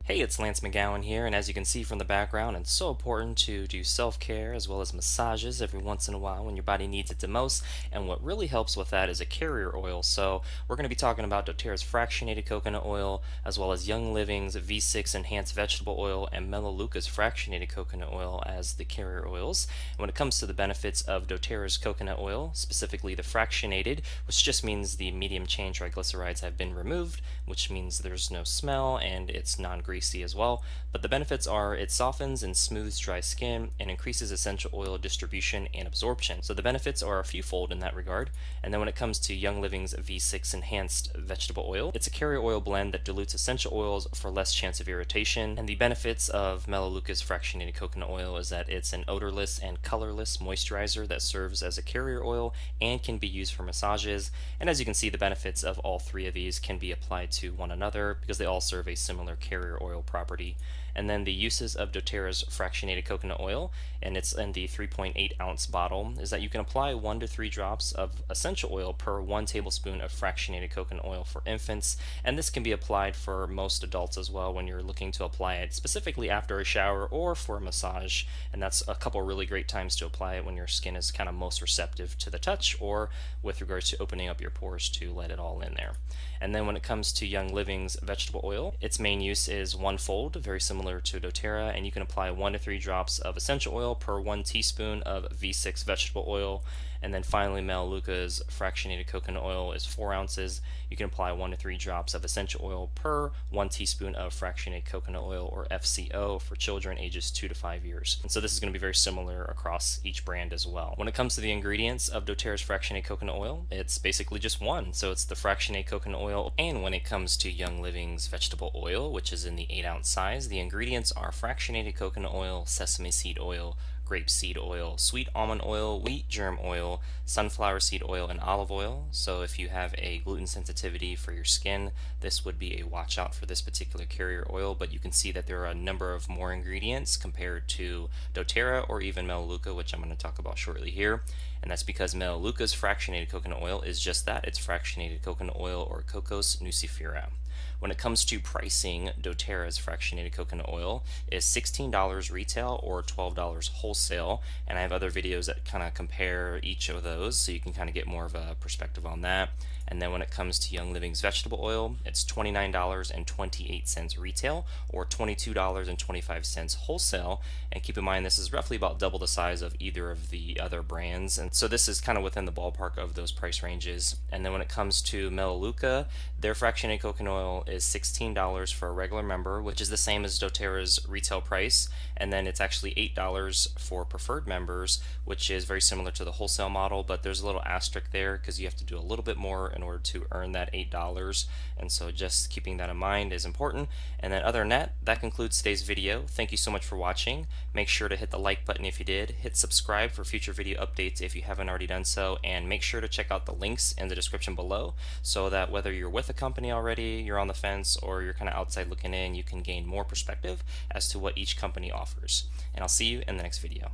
Hey, it's Lance McGowan here, and as you can see from the background, it's so important to do self-care as well as massages every once in a while when your body needs it the most, and what really helps with that is a carrier oil. So we're going to be talking about doTERRA's Fractionated Coconut Oil, as well as Young Living's V6 Enhanced Vegetable Oil, and Melaleuca's Fractionated Coconut Oil as the carrier oils. And when it comes to the benefits of doTERRA's coconut oil, specifically the fractionated, which just means the medium chain triglycerides have been removed, which means there's no smell and it's non-greasy as well. But the benefits are it softens and smooths dry skin and increases essential oil distribution and absorption. So the benefits are a few fold in that regard. And then when it comes to Young Living's V6 Enhanced Vegetable Oil, it's a carrier oil blend that dilutes essential oils for less chance of irritation. And the benefits of Melaleuca's Fractionated Coconut Oil is that it's an odorless and colorless moisturizer that serves as a carrier oil and can be used for massages. And as you can see, the benefits of all three of these can be applied to one another because they all serve a similar carrier oil property. And then the uses of doTERRA's fractionated coconut oil, and it's in the 3.8-ounce bottle, is that you can apply 1 to 3 drops of essential oil per 1 tablespoon of fractionated coconut oil for infants, and this can be applied for most adults as well when you're looking to apply it specifically after a shower or for a massage. And that's a couple really great times to apply it when your skin is kind of most receptive to the touch, or with regards to opening up your pores to let it all in there. And then when it comes to Young Living's vegetable oil, its main use is one-fold, very similar to doTERRA, and you can apply 1 to 3 drops of essential oil per 1 teaspoon of V6 vegetable oil. And then finally, Melaleuca's fractionated coconut oil is 4 ounces. You can apply 1 to 3 drops of essential oil per 1 teaspoon of fractionated coconut oil, or FCO, for children ages 2 to 5 years. And so this is going to be very similar across each brand as well. When it comes to the ingredients of doTERRA's fractionated coconut oil, it's basically just one. So it's the fractionated coconut oil. And when it comes to Young Living's vegetable oil, which is in the 8-ounce size, the ingredients are fractionated coconut oil, sesame seed oil, grapeseed oil, sweet almond oil, wheat germ oil, sunflower seed oil, and olive oil. So if you have a gluten sensitivity for your skin, this would be a watch out for this particular carrier oil. But you can see that there are a number of more ingredients compared to doTERRA or even Melaleuca, which I'm going to talk about shortly here. And that's because Melaleuca's fractionated coconut oil is just that. It's fractionated coconut oil, or Cocos nucifera. When it comes to pricing, doTERRA's fractionated coconut oil is $16 retail or $12 wholesale, and I have other videos that kind of compare each of those so you can kind of get more of a perspective on that. And then when it comes to Young Living's vegetable oil, it's $29.28 retail or $22.25 wholesale. And keep in mind, this is roughly about double the size of either of the other brands, and so this is kind of within the ballpark of those price ranges. And then when it comes to Melaleuca, their fractionated coconut oil is $16 for a regular member, which is the same as doTERRA's retail price, and then it's actually $8 for preferred members, which is very similar to the wholesale model, but there's a little asterisk there because you have to do a little bit more in order to earn that $8, and so just keeping that in mind is important. And then other than that, that concludes today's video. Thank you so much for watching. Make sure to hit the like button if you did, hit subscribe for future video updates if you haven't already done so, and make sure to check out the links in the description below so that whether you're with a company already, you're on the fence, or you're kind of outside looking in, you can gain more perspective as to what each company offers. And I'll see you in the next video.